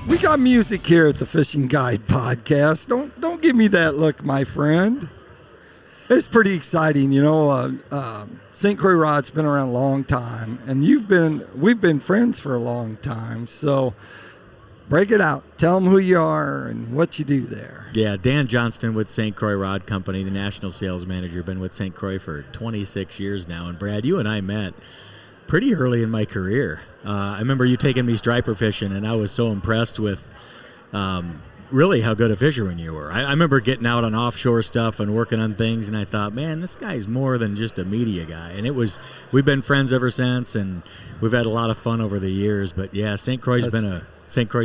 We got music here at the Fishing Guide Podcast. Don't give me that look, my friend. It's pretty exciting, you know. St. Croix Rod's been around a long time, and we've been friends for a long time. So break it out. Tell them who you are and what you do there. Yeah, Dan Johnston with St. Croix Rod Company, the National Sales Manager. Been with St. Croix for 26 years now. And Brad, you and I met pretty early in my career. I remember you taking me striper fishing, and I was so impressed with really how good a fisherman you were. I remember getting out on offshore stuff and working on things, and I thought, man, this guy's more than just a media guy. And we've been friends ever since, and we've had a lot of fun over the years. But yeah, St. Croix's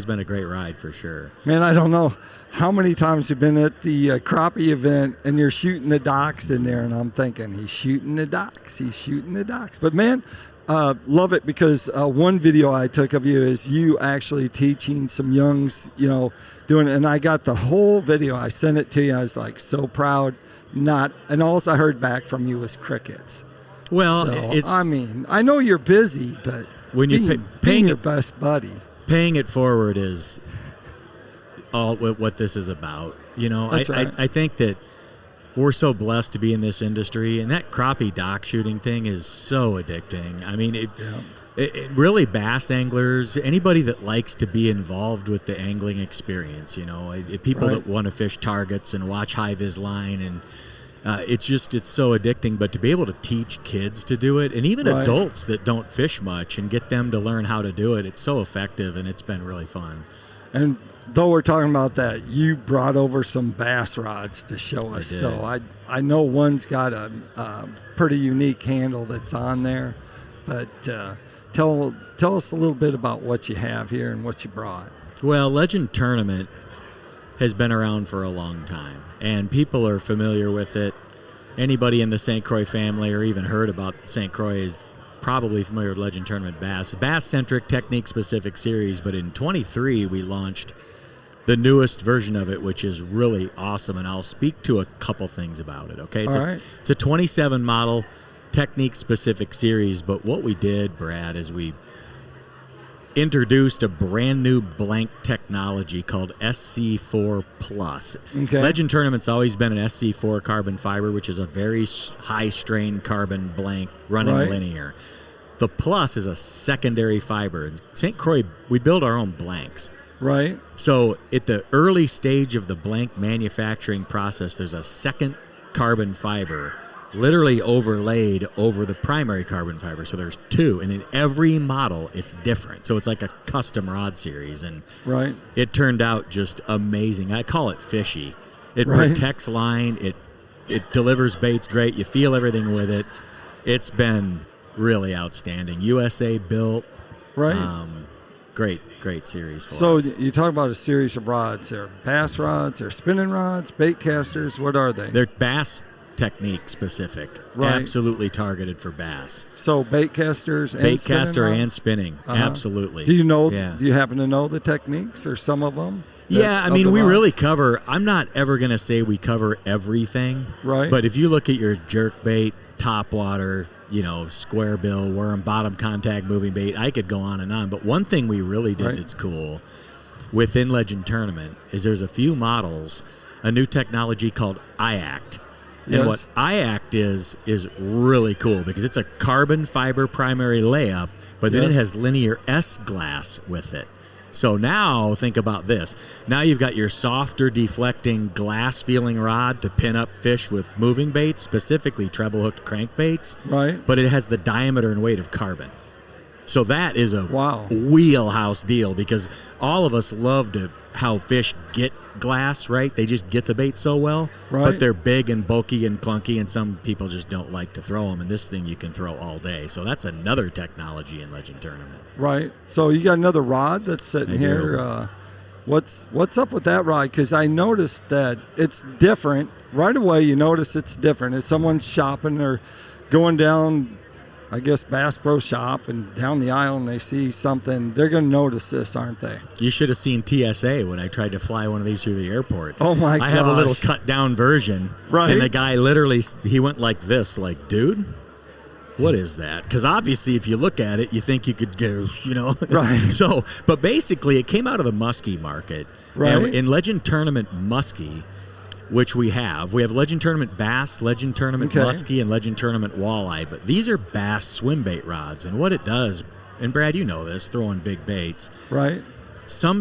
been a great ride for sure. Man, I don't know how many times you've been at the crappie event and you're shooting the docks in there, and I'm thinking, he's shooting the docks. But man, love it, because one video I took of you is you actually teaching some youngs, you know, doing it. And I got the whole video. I sent it to you. I was like so proud. And all I heard back from you was crickets. Well, so, I know you're busy, but when you're paying your best buddy, paying it forward is all what this is about. You know, I think that we're so blessed to be in this industry, and that crappie dock shooting thing is so addicting. I mean, it really, bass anglers, anybody that likes to be involved with the angling experience, you know, people that want to fish targets and watch high-vis line, and it's so addicting. But to be able to teach kids to do it, and even adults that don't fish much, and get them to learn how to do it, it's so effective, and it's been really fun. And though we're talking about that, you brought over some bass rods to show us. So I know one's got a pretty unique handle that's on there. But tell us a little bit about what you have here and what you brought. Well, Legend Tournament has been around for a long time, and people are familiar with it. Anybody in the St. Croix family or even heard about St. Croix is probably familiar with Legend Tournament Bass. Bass-centric, technique-specific series, but in 23 we launched the newest version of it, which is really awesome, and I'll speak to a couple things about it, okay? It's a 27 model technique-specific series, but what we did, Brad, is we introduced a brand new blank technology called SC4 Plus. Okay. Legend Tournament's always been an SC4 carbon fiber, which is a very high-strain carbon blank running linear. The Plus is a secondary fiber. In St. Croix, we build our own blanks. Right. So at the early stage of the blank manufacturing process, there's a second carbon fiber literally overlaid over the primary carbon fiber. So there's two, and in every model, it's different. So it's like a custom rod series, and it turned out just amazing. I call it fishy. It protects line. It delivers baits great. You feel everything with it. It's been really outstanding. USA built. Great series for us. So you talk about a series of rods. They're bass rods, they're spinning rods, bait casters. What are they? They're bass technique specific. Absolutely targeted for bass. So bait casters and bait caster and spinning. Absolutely. Do you know? Do you happen to know the techniques or some of them? Yeah, I mean, we really cover. I'm not ever going to say we cover everything. Right. But if you look at your jerk bait, topwater, you know, square bill, worm, bottom contact, moving bait, I could go on and on. But one thing we really did that's cool within Legend Tournament is there's a few models, a new technology called IACT. And what IACT is really cool because it's a carbon fiber primary layup, but then it has linear S-glass with it. So now think about this. Now you've got your softer deflecting glass feeling rod to pin up fish with moving baits, specifically treble hooked crankbaits. Right. But it has the diameter and weight of carbon. So that is a wheelhouse deal because all of us love how fish get glass, right? They just get the bait so well, but they're big and bulky and clunky, and some people just don't like to throw them, and this thing you can throw all day. So that's another technology in Legend Tournament. Right. So you got another rod that's sitting here. What's up with that rod? Because I noticed that it's different. Right away you notice it's different. If someone's shopping or going down, I guess, Bass Pro Shop and down the aisle and they see something, they're going to notice this, aren't they? You should have seen TSA when I tried to fly one of these through the airport. Oh, my God. I have a little cut-down version. Right. And the guy literally, he went like this, like, dude, what is that? Because obviously, if you look at it, you think you could do, Right. So, but basically, it came out of the muskie market. Right. And in Legend Tournament muskie, which we have Legend Tournament bass, Legend Tournament muskie, and Legend Tournament walleye. But these are bass swim bait rods, and what it does, and Brad, you know this, throwing big baits. Right.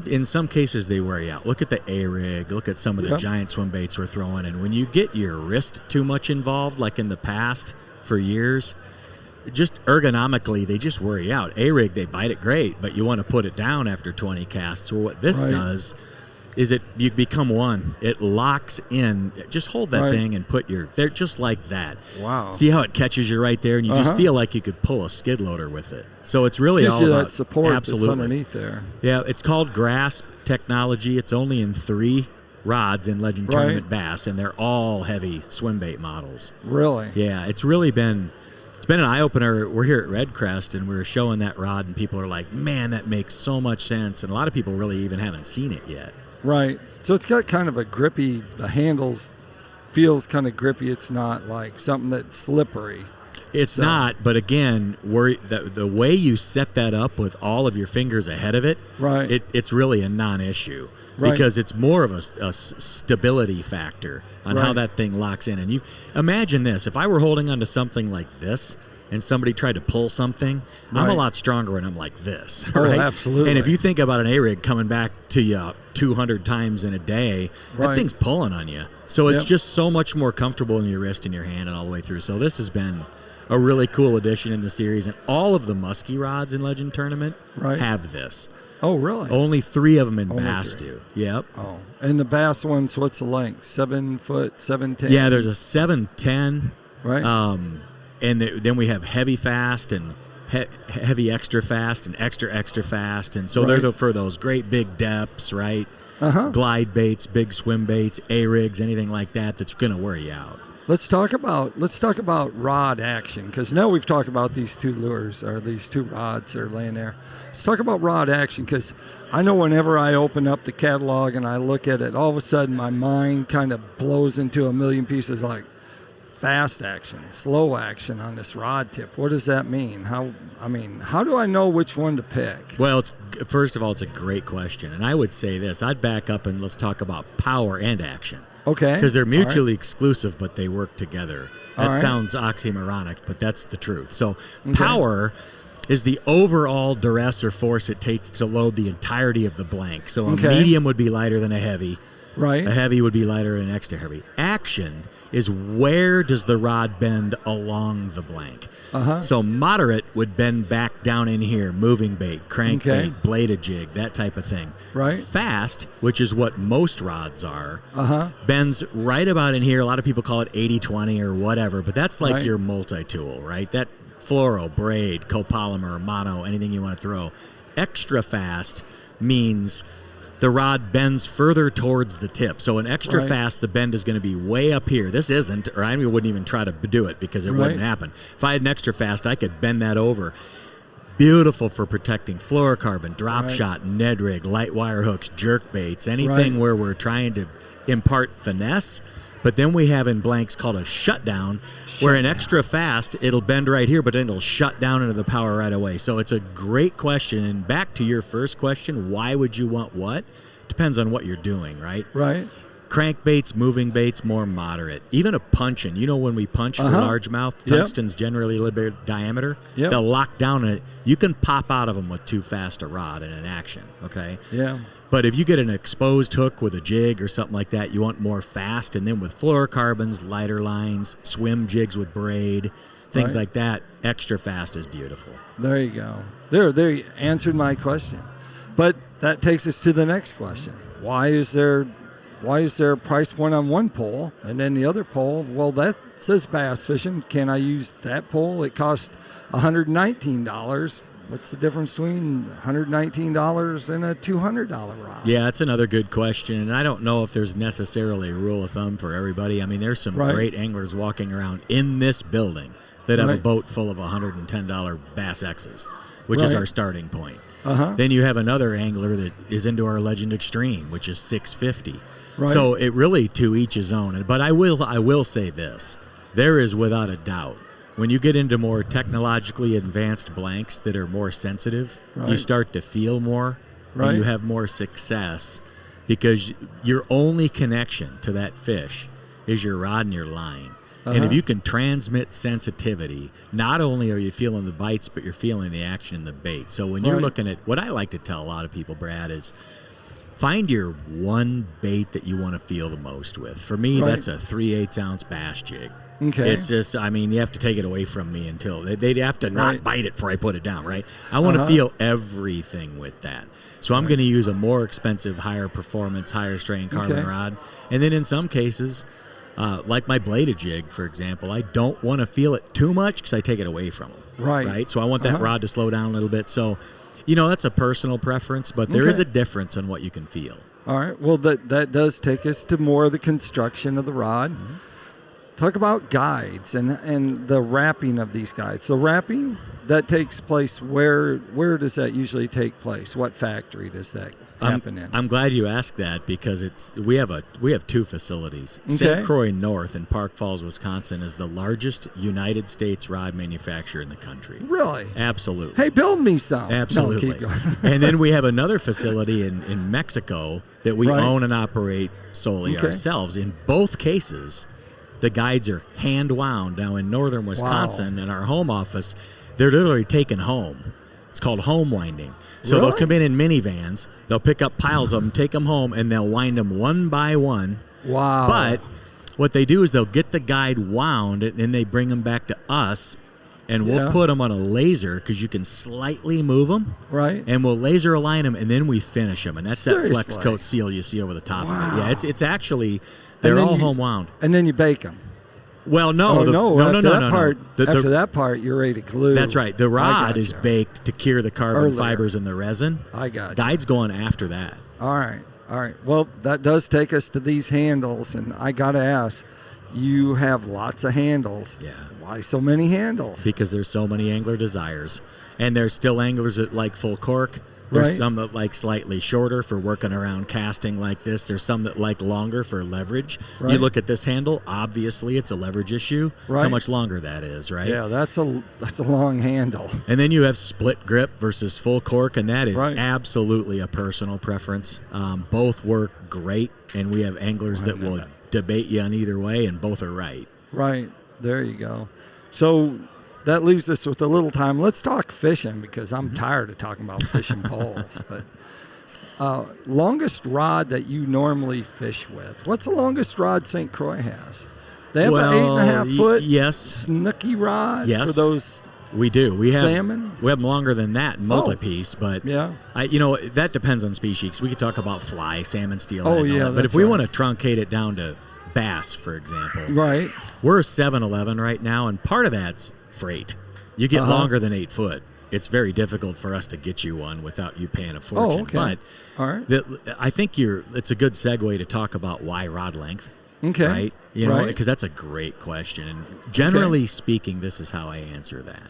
In some cases they wear you out. Look at the A-rig. Look at some of the giant swim baits we're throwing. And when you get your wrist too much involved, like in the past for years, just ergonomically they just wear you out. A-rig, they bite it great, but you want to put it down after 20 casts. Well, what this does is you become one. It locks in. Just hold that thing and they're just like that. Wow. See how it catches you right there, and you just feel like you could pull a skid loader with it. So it's really Gives all you about that support absolutely. that's underneath there. Yeah, it's called Grasp technology. It's only in 3 rods in Legend Tournament bass, and they're all heavy swim bait models. Really? Yeah, it's been an eye-opener. We're here at Red Crest, and we're showing that rod, and people are like, man, that makes so much sense. And a lot of people really even haven't seen it yet. Right. So it's got kind of a grippy, the handles feels kind of grippy. It's not like something that's slippery. It's not, but again, the way you set that up with all of your fingers ahead of it, it's really a non-issue because it's more of a stability factor on how that thing locks in. And you imagine this: if I were holding onto something like this and somebody tried to pull something, I'm a lot stronger when I'm like this. Oh, right? absolutely. And if you think about an A-rig coming back to you 200 times in a day, that thing's pulling on you. So it's just so much more comfortable in your wrist and your hand and all the way through. So this has been a really cool addition in the series, and all of the muskie rods in Legend Tournament have this. Oh, really? Only 3 of them in bass do. Yep. Oh, and the bass ones, what's the length? 7 foot, 7'10"? Yeah, there's a 7'10". Right. And then we have heavy fast and heavy extra fast and extra fast, and so they're for those great big depths, right? Glide baits, big swim baits, A-rigs, anything like that that's going to wear you out. Let's talk about rod action, because now we've talked about these 2 lures or these 2 rods that are laying there. Let's talk about rod action, because I know whenever I open up the catalog and I look at it, all of a sudden my mind kind of blows into a million pieces, like fast action, slow action on this rod tip. What does that mean? How do I know which one to pick? Well, first of all, it's a great question, and I would say this: I'd back up and let's talk about power and action. Okay. Because they're mutually exclusive, but they work together. That sounds oxymoronic, but that's the truth. So power is the overall duress or force it takes to load the entirety of the blank. So a medium would be lighter than a heavy. Right. A heavy would be lighter than an extra heavy. Action is where does the rod bend along the blank. So moderate would bend back down in here, moving bait, crankbait, bladed jig, that type of thing. Right. Fast, which is what most rods are, bends right about in here. A lot of people call it 80-20 or whatever, but that's like your multi-tool, right? That fluoro, braid, copolymer, mono, anything you want to throw. Extra fast means the rod bends further towards the tip. So an extra fast, the bend is going to be way up here. This isn't, or I wouldn't even try to do it because it wouldn't happen. If I had an extra fast, I could bend that over. Beautiful for protecting fluorocarbon, drop shot, Ned rig, light wire hooks, jerk baits, anything where we're trying to impart finesse. But then we have in blanks called a shutdown, where an extra fast, it'll bend right here, but then it'll shut down into the power right away. So it's a great question. And back to your first question, why would you want what? Depends on what you're doing, right? Right. Crankbaits, moving baits, more moderate. Even a punching. You know when we punch for largemouth, tungsten's generally a little bit diameter. They'll lock down in it. You can pop out of them with too fast a rod in an action, okay? Yeah. But if you get an exposed hook with a jig or something like that, you want more fast. And then with fluorocarbons, lighter lines, swim jigs with braid, things like that, extra fast is beautiful. There you go. There you answered my question. But that takes us to the next question. Why is there a price point on one pole and then the other pole? Well, that says bass fishing. Can I use that pole? It costs $119. What's the difference between $119 and a $200 rod? Yeah, that's another good question, and I don't know if there's necessarily a rule of thumb for everybody. I mean, there's some great anglers walking around in this building that have a boat full of $110 Bass X's, which is our starting point. Then you have another angler that is into our Legend Extreme, which is $650. So it really to each his own. But I will say this: there is without a doubt when you get into more technologically advanced blanks that are more sensitive, you start to feel more, and you have more success because your only connection to that fish is your rod and your line. And if you can transmit sensitivity, not only are you feeling the bites, but you're feeling the action in the bait. So when you're looking at, what I like to tell a lot of people, Brad, is find your one bait that you want to feel the most with. For me, that's a 3/8 ounce bass jig. Okay. It's just, I mean, you have to take it away from me until they'd have to not bite it before I put it down, right? I want to feel everything with that. So I'm going to use a more expensive, higher performance, higher strain carbon rod. And then in some cases, like my bladed jig, for example, I don't want to feel it too much because I take it away from them. Right. So I want that rod to slow down a little bit. So, you know, that's a personal preference, but there is a difference in what you can feel. All right. Well, that does take us to more of the construction of the rod. Talk about guides and the wrapping of these guides. The wrapping, that takes place, where does that usually take place? What factory does that happen in? I'm glad you asked that because we have two facilities. St. Croix North in Park Falls, Wisconsin is the largest United States rod manufacturer in the country. Really? Absolutely. Hey, build me some. Absolutely. No, keep going. And then we have another facility in Mexico that we own and operate solely ourselves. In both cases, the guides are hand wound. Now in northern Wisconsin, in our home office, they're literally taken home. It's called home winding. So they'll come in minivans, they'll pick up piles of them, take them home, and they'll wind them one by one. Wow. But what they do is they'll get the guide wound, and then they bring them back to us, and we'll put them on a laser because you can slightly move them. Right. And we'll laser align them, and then we finish them. And that's Seriously? that flex coat seal you see over the top Wow. of it. Yeah, it's actually, they're all home wound. And then you bake them. Well, no. After that part, you're ready to glue. That's right. The rod is baked to cure the carbon fibers in the resin. I got you. Guide's going after that. All right. Well, that does take us to these handles, and I got to ask, you have lots of handles. Yeah. Why so many handles? Because there's so many angler desires. And there's still anglers that like full cork. There's some that like slightly shorter for working around casting like this. There's some that like longer for leverage. Right. You look at this handle, obviously it's a leverage issue. Right. How much longer that is, right? Yeah, that's a long handle. And then you have split grip versus full cork, and that is absolutely a personal preference. Both work great, and we have anglers that will debate you on either way, and both are right. Right. There you go. So that leaves us with a little time. Let's talk fishing because I'm tired of talking about fishing poles. But longest rod that you normally fish with. What's the longest rod St. Croix has? They have an 8.5 foot snooky rod for those. We do. We have salmon. We have them longer than that in multi-piece, but that depends on species. We could talk about fly, salmon, steelhead. But if we want to truncate it down to bass, for example, we're a 7-11 right now, and part of that's freight. You get longer than 8 foot. It's very difficult for us to get you one without you paying a fortune. But I think it's a good segue to talk about why rod length. Okay. Right? You know, because that's a great question. And generally speaking, this is how I answer that.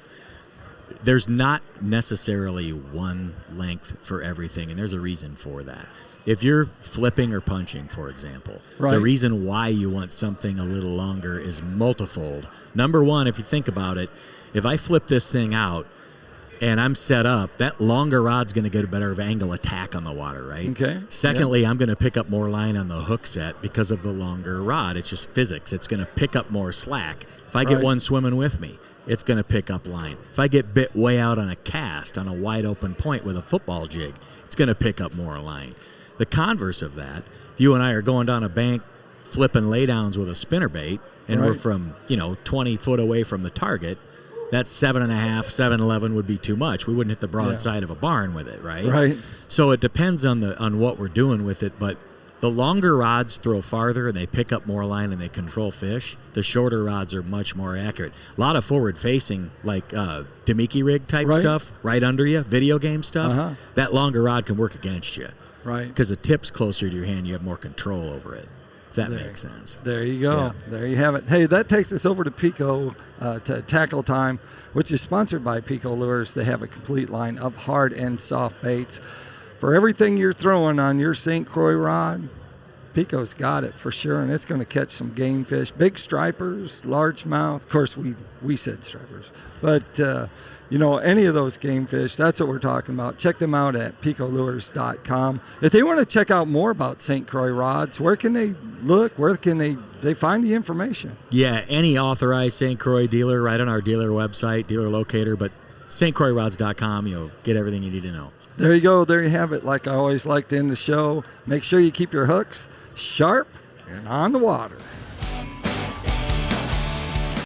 There's not necessarily one length for everything, and there's a reason for that. If you're flipping or punching, for example, the reason why you want something a little longer is multifold. Number one, if you think about it, if I flip this thing out and I'm set up, that longer rod's going to get a better angle attack on the water, right? Okay. Secondly, I'm going to pick up more line on the hook set because of the longer rod. It's just physics. It's going to pick up more slack. If I get one swimming with me, it's going to pick up line. If I get bit way out on a cast on a wide open point with a football jig, it's going to pick up more line. The converse of that, you and I are going down a bank flipping laydowns with a spinnerbait, and we're from 20 foot away from the target. That 7.5, 7.11 would be too much. We wouldn't hit the broadside of a barn with it, right? Right. So it depends on what we're doing with it, but the longer rods throw farther and they pick up more line and they control fish. The shorter rods are much more accurate. A lot of forward-facing, like Demiki rig type stuff, right under you, video game stuff. That longer rod can work against you. Right. Because the tip's closer to your hand, you have more control over it. If that makes sense. There you go. Yeah. There you have it. Hey, that takes us over to PICO to Tackle Time, which is sponsored by PICO Lures. They have a complete line of hard and soft baits. For everything you're throwing on your St. Croix rod, PICO's got it for sure, and it's going to catch some game fish, big stripers, largemouth. Of course, we said stripers, but any of those game fish, that's what we're talking about. Check them out at PICOLures.com. If they want to check out more about St. Croix Rods, where can they look? Where can they find the information? Yeah, any authorized St. Croix dealer, right on our dealer website, dealer locator, but stcroixrods.com, you'll get everything you need to know. There you go. There you have it. Like I always like to end the show, make sure you keep your hooks sharp and on the water.